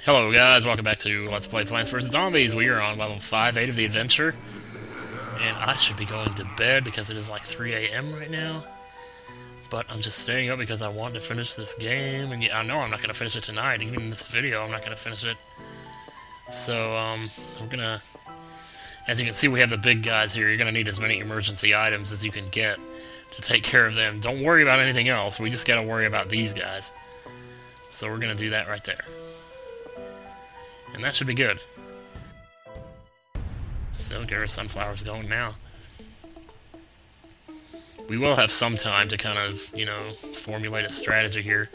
Hello guys, welcome back to Let's Play Plants vs. Zombies. We are on level 5-8 of the adventure. And I should be going to bed because it is like 3 a.m. right now. But I'm just staying up because I want to finish this game. And yeah, I know I'm not going to finish it tonight. Even in this video, I'm not going to finish it. So, we're going to... As you can see, we have the big guys here. You're going to need as many emergency items as you can get to take care of them. Don't worry about anything else. We just got to worry about these guys. So we're going to do that right there. And that should be good. So, get our sunflowers going now. We will have some time to kind of, you know, formulate a strategy here.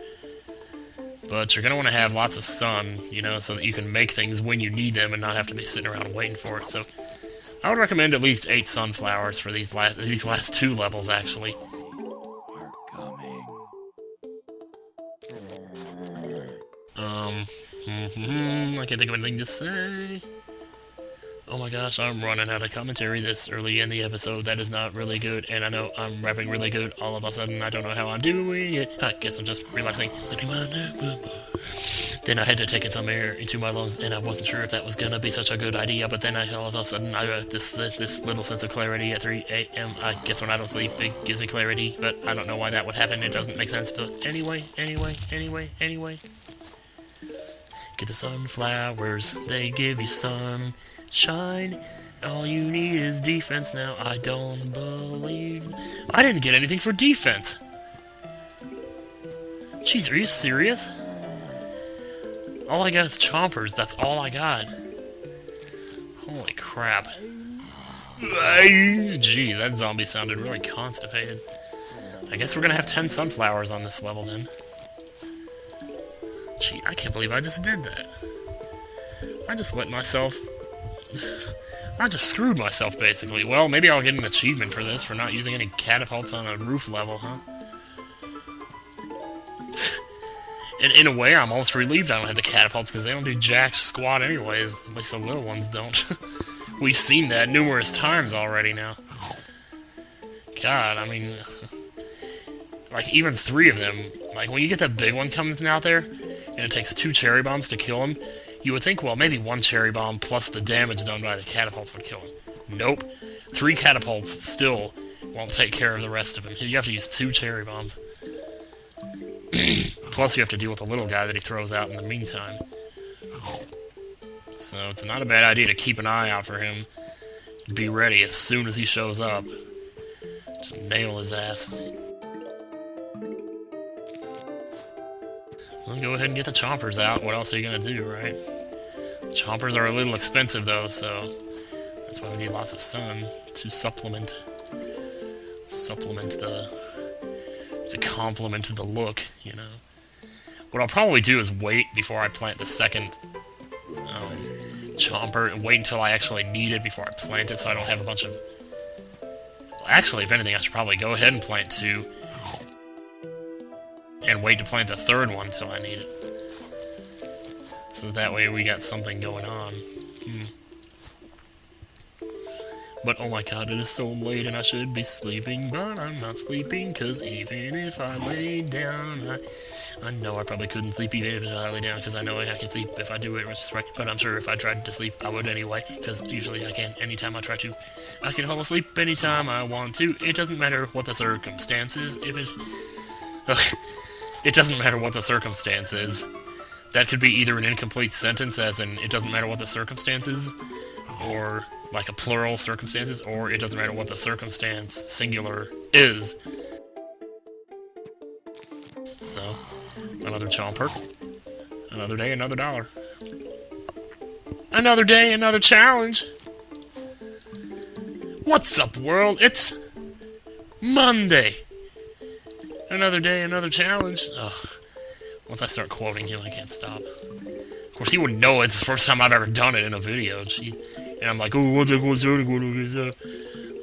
But you're going to want to have lots of sun, you know, so that you can make things when you need them and not have to be sitting around waiting for it. So, I would recommend at least 8 sunflowers for these last 2 levels, actually. Are coming. I can't think of anything to say. Oh my gosh, I'm running out of commentary this early in the episode. That is not really good, and I know I'm rapping really good. All of a sudden, I don't know how I'm doing it. I guess I'm just relaxing. Then I had to take in some air into my lungs, and I wasn't sure if that was gonna be such a good idea, but then all of a sudden, I got this little sense of clarity at 3 a.m. I guess when I don't sleep, it gives me clarity, but I don't know why that would happen. It doesn't make sense, but anyway. Get the sunflowers, they give you sunshine. All you need is defense now. I don't believe... I didn't get anything for defense! Jeez, are you serious? All I got is chompers, that's all I got. Holy crap. Gee, that zombie sounded really constipated. I guess we're gonna have 10 sunflowers on this level then. Gee, I can't believe I just did that. I just let myself... I just screwed myself, basically. Well, maybe I'll get an achievement for this, for not using any catapults on a roof level, huh? And in a way, I'm almost relieved I don't have the catapults, because they don't do jack squat anyways. At least the little ones don't. We've seen that numerous times already now. God, I mean... Like, even 3 of them. Like, when you get that big one coming out there, and it takes 2 cherry bombs to kill him, you would think, well, maybe 1 cherry bomb plus the damage done by the catapults would kill him. Nope. 3 catapults still won't take care of the rest of him. You have to use 2 cherry bombs. Plus you have to deal with the little guy that he throws out in the meantime. So it's not a bad idea to keep an eye out for him. Be ready as soon as he shows up to nail his ass. Well, go ahead and get the chompers out. What else are you gonna do, right? Chompers are a little expensive, though, so that's why we need lots of sun to supplement to complement the look, you know. What I'll probably do is wait before I plant the second chomper, and wait until I actually need it before I plant it, so I don't have a bunch of... Actually, if anything, I should probably go ahead and plant 2. And wait to plant the 3rd one until I need it. So that way we got something going on. But oh my god, it is so late and I should be sleeping, but I'm not sleeping, cause even if I lay down, I know I probably couldn't sleep even if I lay down, cause I know I can sleep if I do it right, but I'm sure if I tried to sleep, I would anyway, cause usually I can, anytime I try to. I can fall asleep anytime I want to. It doesn't matter what the circumstances, if it... It doesn't matter what the circumstance is. That could be either an incomplete sentence, as in, it doesn't matter what the circumstances, or like a plural circumstances, or it doesn't matter what the circumstance, singular, is. So, another chomper. Another day, another dollar. Another day, another challenge! What's up, world? It's Monday! Another day, another challenge. Ugh. Once I start quoting him, I can't stop. Of course, he wouldn't know it's the first time I've ever done it in a video. And I'm like, oh, what's up? I'm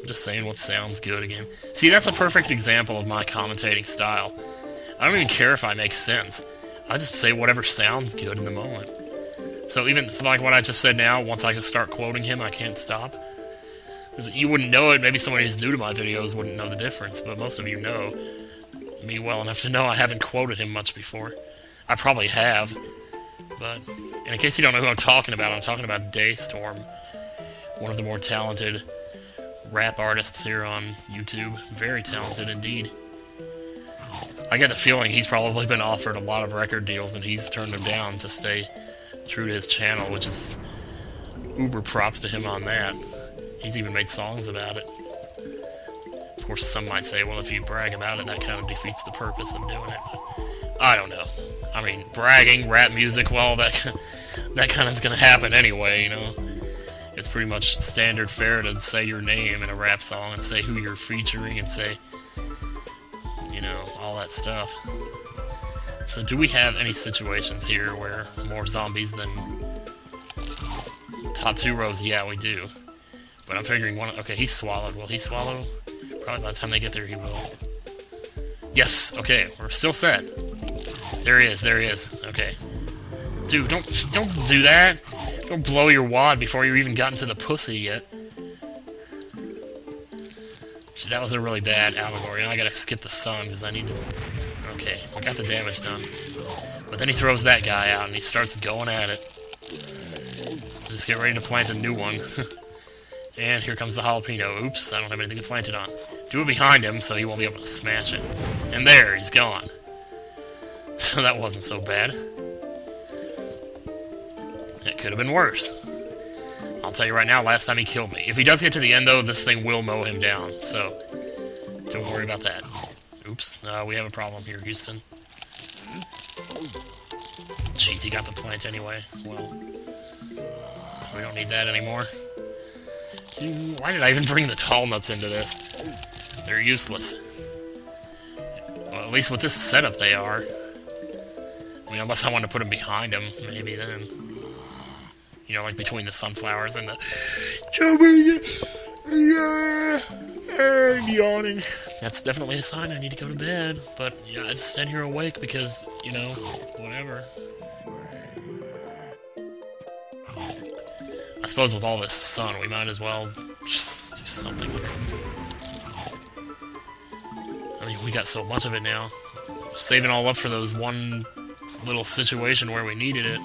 just saying what sounds good again. See, that's a perfect example of my commentating style. I don't even care if I make sense. I just say whatever sounds good in the moment. So even, like what I just said now, once I start quoting him, I can't stop. You wouldn't know it. Maybe somebody who's new to my videos wouldn't know the difference, but most of you know me well enough to know I haven't quoted him much before. I probably have, But, and in case you don't know who I'm talking about Daystorm, one of the more talented rap artists here on YouTube. Very talented indeed. I get the feeling he's probably been offered a lot of record deals and he's turned them down to stay true to his channel, which is uber props to him on that. He's even made songs about it. Of course, some might say, well, if you brag about it, that kind of defeats the purpose of doing it. But I don't know. I mean, bragging, rap music, well, that kind of is going to happen anyway, you know. It's pretty much standard fare to say your name in a rap song and say who you're featuring and say, you know, all that stuff. So do we have any situations here where more zombies than top 2 rows? Yeah, we do. But I'm figuring one... Okay, he swallowed. Will he swallow? Probably by the time they get there, he will. Yes! Okay, we're still set. There he is, there he is. Okay. Dude, don't do that! Don't blow your wad before you've even gotten to the pussy yet. That was a really bad allegory. Now I gotta skip the sun, because I need to... Okay, we got the damage done. But then he throws that guy out, and he starts going at it. So just get ready to plant a new one. And here comes the jalapeno. Oops, I don't have anything to plant it on. Do it behind him, so he won't be able to smash it. And there, he's gone. That wasn't so bad. It could have been worse. I'll tell you right now, last time he killed me. If he does get to the end, though, this thing will mow him down, so don't worry about that. Oops, we have a problem here, Houston. Jeez, he got the plant anyway. Well, we don't need that anymore. Why did I even bring the tall nuts into this? They're useless. Well, at least with this setup they are. I mean, unless I want to put them behind him, maybe then. You know, like between the sunflowers and the... I'm yawning. That's definitely a sign I need to go to bed. But, yeah, I just stand here awake because, you know, whatever. I suppose with all this sun, we might as well just do something. I mean, we got so much of it now. Saving all up for those one little situation where we needed it.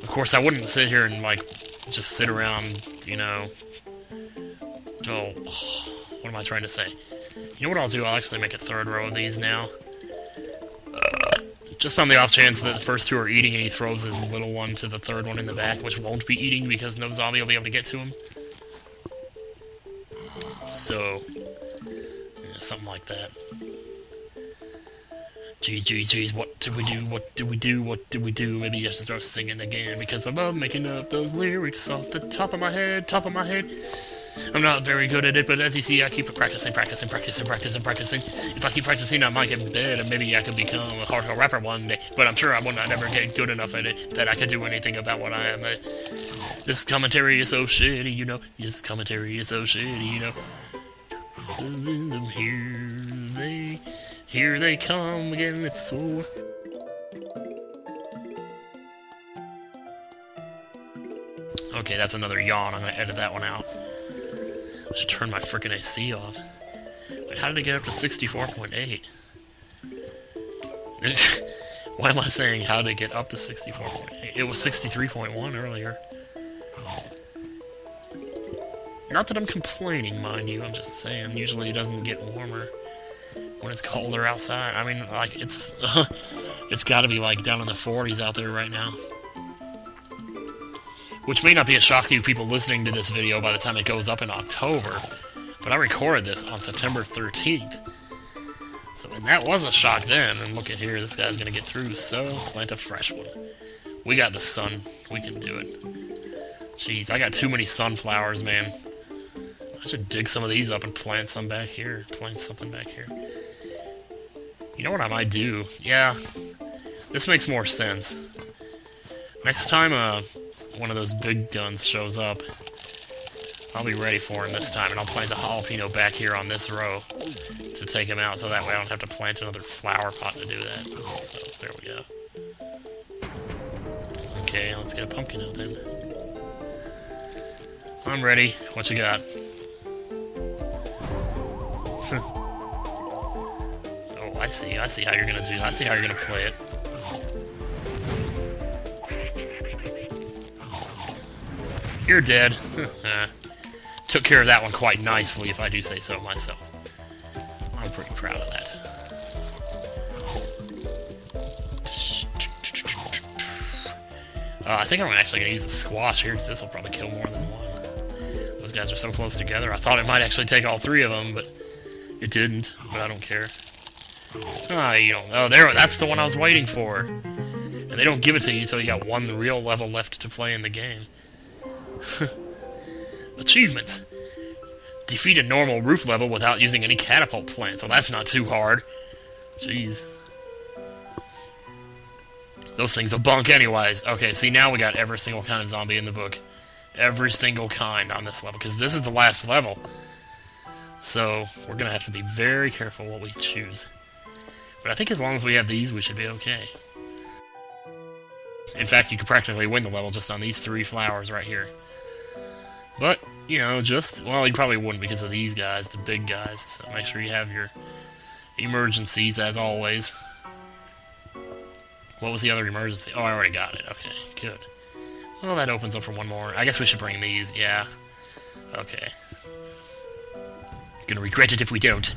Of course, I wouldn't sit here and, like, just sit around, you know... Oh, what am I trying to say? You know what I'll do? I'll actually make a third row of these now. Just on the off chance that the first two are eating and he throws his little one to the third one in the back, which won't be eating because no zombie will be able to get to him. So, yeah, something like that. Jeez, what did we do? What did we do? What did we do? Maybe I should start singing again because I love making up those lyrics off the top of my head, I'm not very good at it, but as you see, I keep practicing. If I keep practicing, I might get better, and maybe I could become a hardcore rapper one day. But I'm sure I will not ever get good enough at it that I could do anything about what I am. This commentary is so shitty, you know. This commentary is so shitty, you know. Here they come again. It's so... Okay, that's another yawn. I'm gonna edit that one out. I should turn my frickin' AC off. Wait, how did it get up to 64.8? Why am I saying how did it get up to 64.8? It was 63.1 earlier. Not that I'm complaining, mind you, I'm just saying, usually it doesn't get warmer when it's colder outside. I mean, like, it's gotta be, like, down in the 40s out there right now. Which may not be a shock to you people listening to this video by the time it goes up in October, but I recorded this on September 13th. So, and that was a shock then, and look at here, this guy's gonna get through, so plant a fresh one. We got the sun, we can do it. Jeez, I got too many sunflowers, man. I should dig some of these up and plant some back here, plant something back here. You know what I might do? Yeah, this makes more sense. Next time, one of those big guns shows up, I'll be ready for him this time, and I'll plant a jalapeno back here on this row to take him out, so that way I don't have to plant another flower pot to do that. So, there we go. Okay, let's get a pumpkin out then. I'm ready. What you got? I see how you're gonna do. I see how you're gonna play it. You're dead. Took care of that one quite nicely, if I do say so myself. I'm pretty proud of that. I think I'm actually going to use the squash here, because this will probably kill more than one. Those guys are so close together. I thought it might actually take all three of them, but it didn't. But I don't care. Ah, you don't know. There, that's the one I was waiting for. And they don't give it to you until you got one real level left to play in the game. Achievements. Defeat a normal roof level without using any catapult plants. Well, that's not too hard. Jeez. Those things will bunk anyways. Okay, see, now we got every single kind of zombie in the book. Every single kind on this level, because this is the last level. So, we're going to have to be very careful what we choose. But I think as long as we have these, we should be okay. In fact, you could practically win the level just on these 3 flowers right here. But, you know, well, you probably wouldn't because of these guys, the big guys. So make sure you have your emergencies, as always. What was the other emergency? Oh, I already got it. Okay, good. Well, that opens up for one more. I guess we should bring these, yeah. Okay. Gonna regret it if we don't.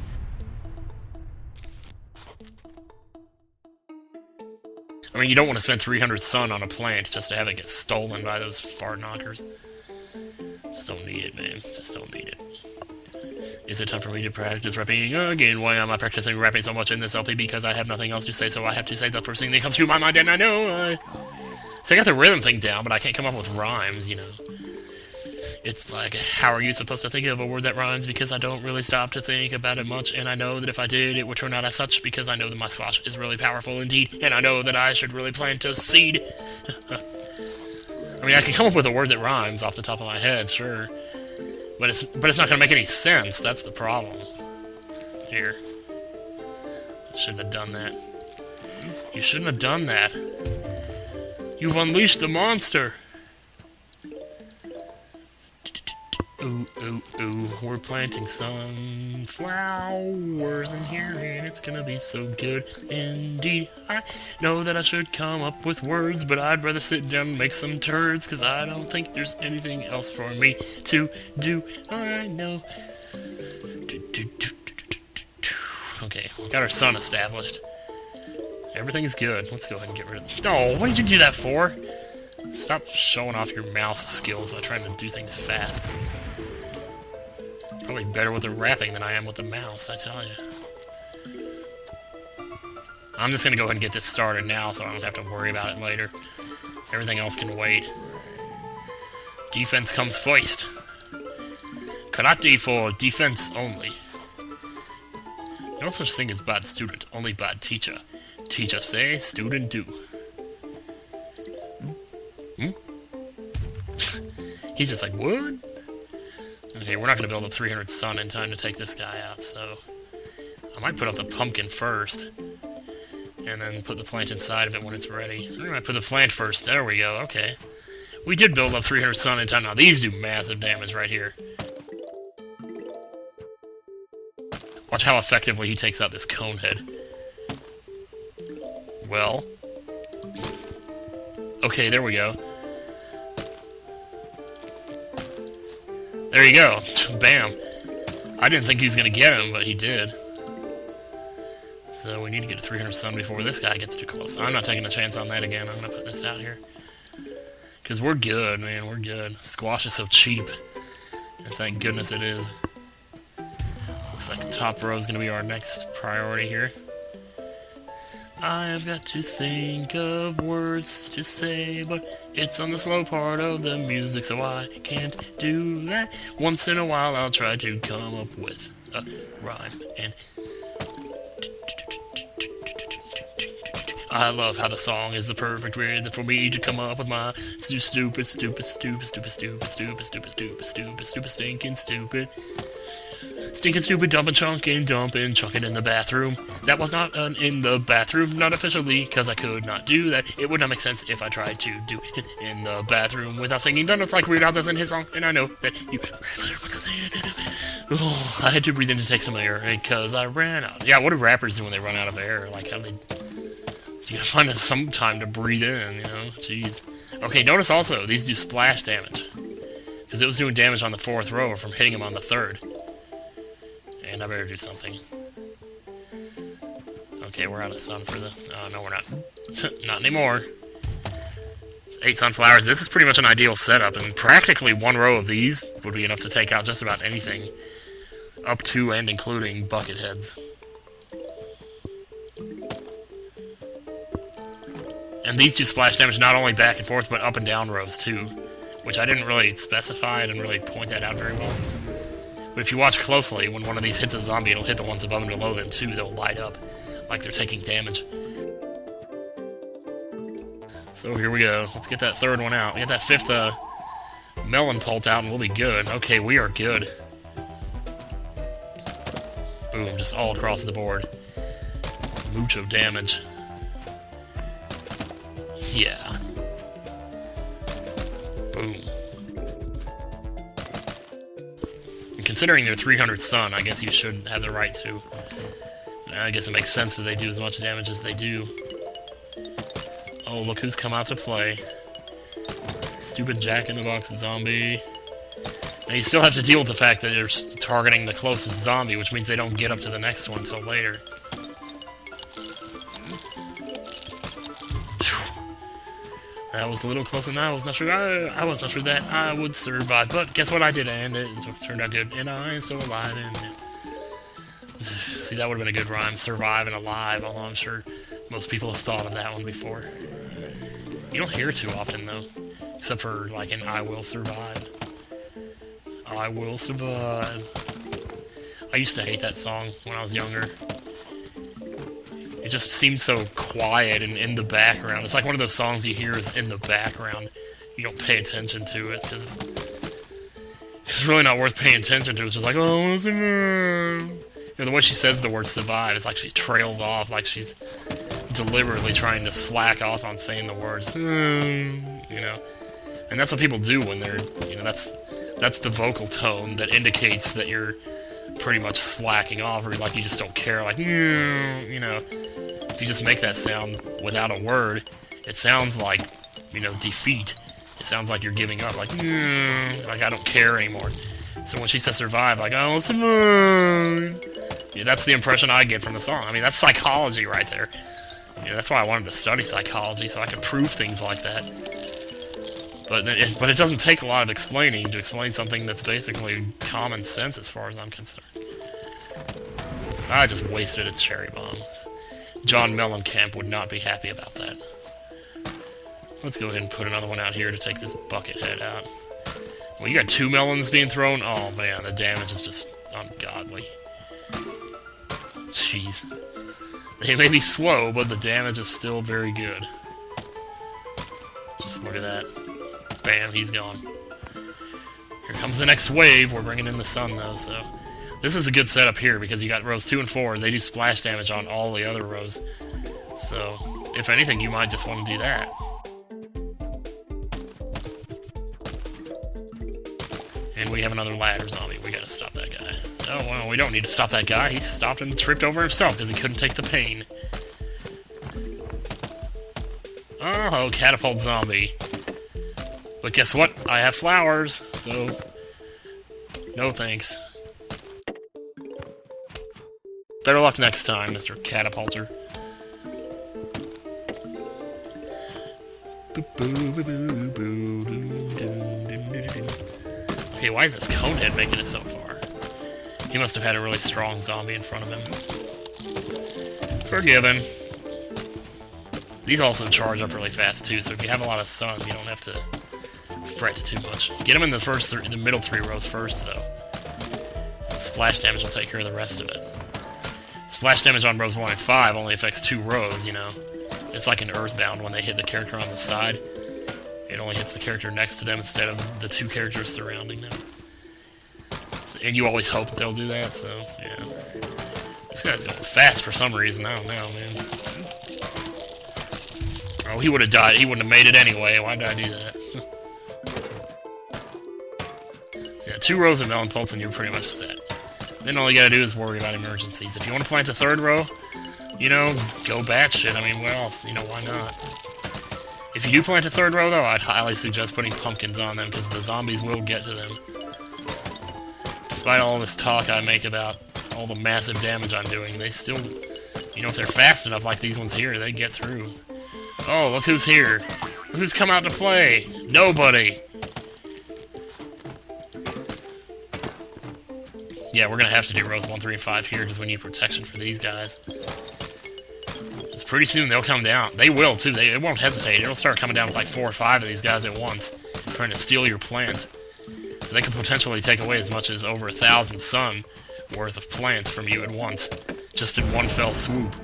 I mean, you don't want to spend 300 sun on a plant just to have it get stolen by those fart knockers. Just don't need it, man. Just don't need it. Is it time for me to practice rapping again? Why am I practicing rapping so much in this LP? Because I have nothing else to say, so I have to say the first thing that comes to my mind, and I know So I got the rhythm thing down, but I can't come up with rhymes, you know. It's like, how are you supposed to think of a word that rhymes? Because I don't really stop to think about it much, and I know that if I did, it would turn out as such, because I know that my squash is really powerful indeed, and I know that I should really plant a seed. I mean, I can come up with a word that rhymes off the top of my head, sure. But it's not going to make any sense. That's the problem. Here. Shouldn't have done that. You shouldn't have done that. You've unleashed the monster. Ooh, ooh, ooh. We're planting some flowers in here, and it's gonna be so good indeed. I know that I should come up with words, but I'd rather sit down and make some turds, because I don't think there's anything else for me to do. I know. Okay, we got our sun established. Everything is good. Let's go ahead and get rid of them. Oh, what did you do that for? Stop showing off your mouse skills by trying to do things fast. Probably better with the rapping than I am with the mouse, I tell you. I'm just gonna go ahead and get this started now so I don't have to worry about it later. Everything else can wait. Defense comes first. Karate for defense only. No such thing as bad student, only bad teacher. Teacher say, student do. He's just like, what? Okay, we're not going to build up 300 sun in time to take this guy out, so... I might put up the pumpkin first. And then put the plant inside of it when it's ready. I might put the plant first. There we go, okay. We did build up 300 sun in time. Now, these do massive damage right here. Watch how effectively he takes out this cone head. Well... Okay, there we go. There you go. Bam. I didn't think he was going to get him, but he did. So we need to get to 300 sun before this guy gets too close. I'm not taking a chance on that again. I'm going to put this out here. Because we're good, man. We're good. Squash is so cheap. And thank goodness it is. Looks like the top row is going to be our next priority here. I've got to think of words to say, but it's on the slow part of the music, so I can't do that. Once in a while I'll try to come up with a rhyme, and... I love how the song is the perfect rhythm for me to come up with my stupid, stinking, stupid Stinking stupid dumping chunk and dumping chunk it in the bathroom. That was not an in the bathroom, not officially, because I could not do that. It would not make sense if I tried to do it in the bathroom without singing. Then it's like Weird Al does in his song, and I know that you... Oh, I had to breathe in to take some air, because I ran out. Yeah, what do rappers do when they run out of air? Like, how do they... You gotta find some time to breathe in, you know? Jeez. Okay, notice also, these do splash damage. Because it was doing damage on the 4th row from hitting him on the 3rd. And I better do something. Okay, we're out of sun for the... no, we're not. Not anymore. 8 sunflowers. This is pretty much an ideal setup, and practically 1 row of these would be enough to take out just about anything. Up to and including bucket heads. And these do splash damage not only back and forth, but up and down rows too. Which I didn't really specify, I didn't really point that out very well. But if you watch closely, when one of these hits a zombie, it'll hit the ones above and below them too. They'll light up like they're taking damage. So here we go. Let's get that 3rd one out. We get that 5th melon pult out and we'll be good. Okay, we are good. Boom, just all across the board. Mucho damage. Yeah. Boom. And considering they're 300 stun, I guess you should have the right to. I guess it makes sense that they do as much damage as they do. Oh, look who's come out to play. Stupid Jack-in-the-Box zombie. Now you still have to deal with the fact that they're targeting the closest zombie, which means they don't get up to the next one until later. That was a little close, and I was not sure. I was not sure that I would survive, but guess what? I did, and it turned out good, and I am still alive. And see, that would have been a good rhyme: survive and alive. Although I'm sure most people have thought of that one before. You don't hear it too often, though, except for like in "I Will Survive." I will survive. I used to hate that song when I was younger. It just seems so quiet and in the background. It's like one of those songs you hear is in the background. You don't pay attention to it, because it's really not worth paying attention to. It's just like, oh, I want to survive. You know, the way she says the word survive, it's like she trails off, like she's deliberately trying to slack off on saying the words, you know. And that's what people do when they're, you know, that's the vocal tone that indicates that you're pretty much slacking off, or like you just don't care, like, you know. If you just make that sound without a word, it sounds like, you know, defeat. It sounds like you're giving up, like I don't care anymore. So when she says survive, like, oh, survive. Yeah, that's the impression I get from the song. I mean, that's psychology right there. You know, that's why I wanted to study psychology, so I could prove things like that. But it doesn't take a lot of explaining to explain something that's basically common sense as far as I'm concerned. I just wasted a cherry bomb. John Mellencamp would not be happy about that. Let's go ahead and put another one out here to take this bucket head out. Well, you got 2 melons being thrown? Oh man, the damage is just ungodly. Jeez. They may be slow, but the damage is still very good. Just look at that. Bam, he's gone. Here comes the next wave. We're bringing in the sun, though, so... This is a good setup here, because you got rows 2 and 4. They do splash damage on all the other rows. So, if anything, you might just want to do that. And we have another ladder zombie. We gotta stop that guy. Oh, well, we don't need to stop that guy. He stopped and tripped over himself, because he couldn't take the pain. Oh, catapult zombie. But guess what? I have flowers, so... No thanks. Better luck next time, Mr. Catapulter. Okay, why is this Conehead making it so far? He must have had a really strong zombie in front of him. Forgiven. These also charge up really fast too, so if you have a lot of sun, you don't have to fret too much. Get them in the middle 3 rows first, though. The splash damage will take care of the rest of it. Splash damage on rows 1 and 5 only affects 2 rows, you know. It's like in Earthbound when they hit the character on the side. It only hits the character next to them instead of the 2 characters surrounding them. And you always hope that they'll do that, so, yeah. This guy's going fast for some reason, I don't know, man. Oh, he would have died. He wouldn't have made it anyway. Why did I do that? So yeah, 2 rows of melon pults and you're pretty much set. Then all you gotta do is worry about emergencies. If you want to plant a 3rd row, you know, go batshit. I mean, what else? You know, why not? If you do plant a 3rd row, though, I'd highly suggest putting pumpkins on them, because the zombies will get to them. Despite all this talk I make about all the massive damage I'm doing, they still, you know, if they're fast enough like these ones here, they get through. Oh, look who's here. Look who's come out to play. Nobody. Yeah, we're going to have to do rows 1, 3, and 5 here, because we need protection for these guys. Because pretty soon they'll come down. They will, too. It won't hesitate. It'll start coming down with like 4 or 5 of these guys at once, trying to steal your plants. So they could potentially take away as much as over 1,000 sun worth of plants from you at once, just in one fell swoop.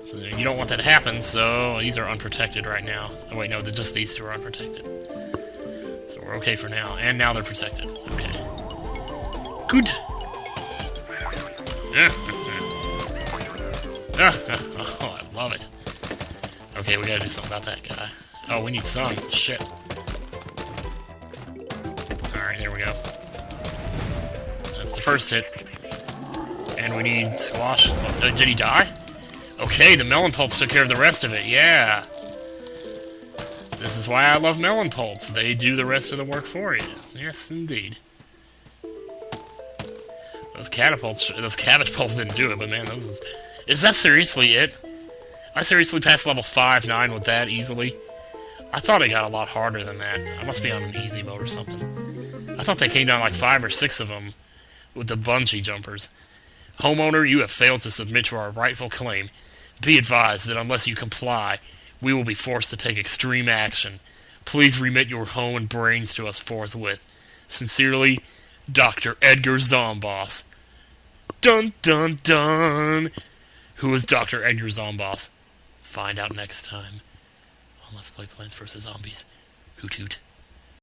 So you don't want that to happen, so these are unprotected right now. Oh wait, no, just these 2 are unprotected. So we're okay for now, and now they're protected. Okay. Good. Oh, I love it. Okay, we gotta do something about that guy. Oh, we need sun. Shit. Alright, there we go. That's the first hit. And we need squash. Oh, did he die? Okay, the melon pults took care of the rest of it. Yeah. This is why I love melon pults. They do the rest of the work for you. Yes, indeed. Those catapults, those cabbage pults didn't do it, but man, those was... Is that seriously it? I seriously passed level 5-9 with that easily? I thought it got a lot harder than that. I must be on an easy mode or something. I thought they came down like 5 or 6 of them with the bungee jumpers. Homeowner, you have failed to submit to our rightful claim. Be advised that unless you comply, we will be forced to take extreme action. Please remit your home and brains to us forthwith. Sincerely, Dr. Edgar Zomboss. Dun dun dun! Who is Dr. Edgar Zomboss? Find out next time on Let's Play Plants vs. Zombies. Hoot hoot.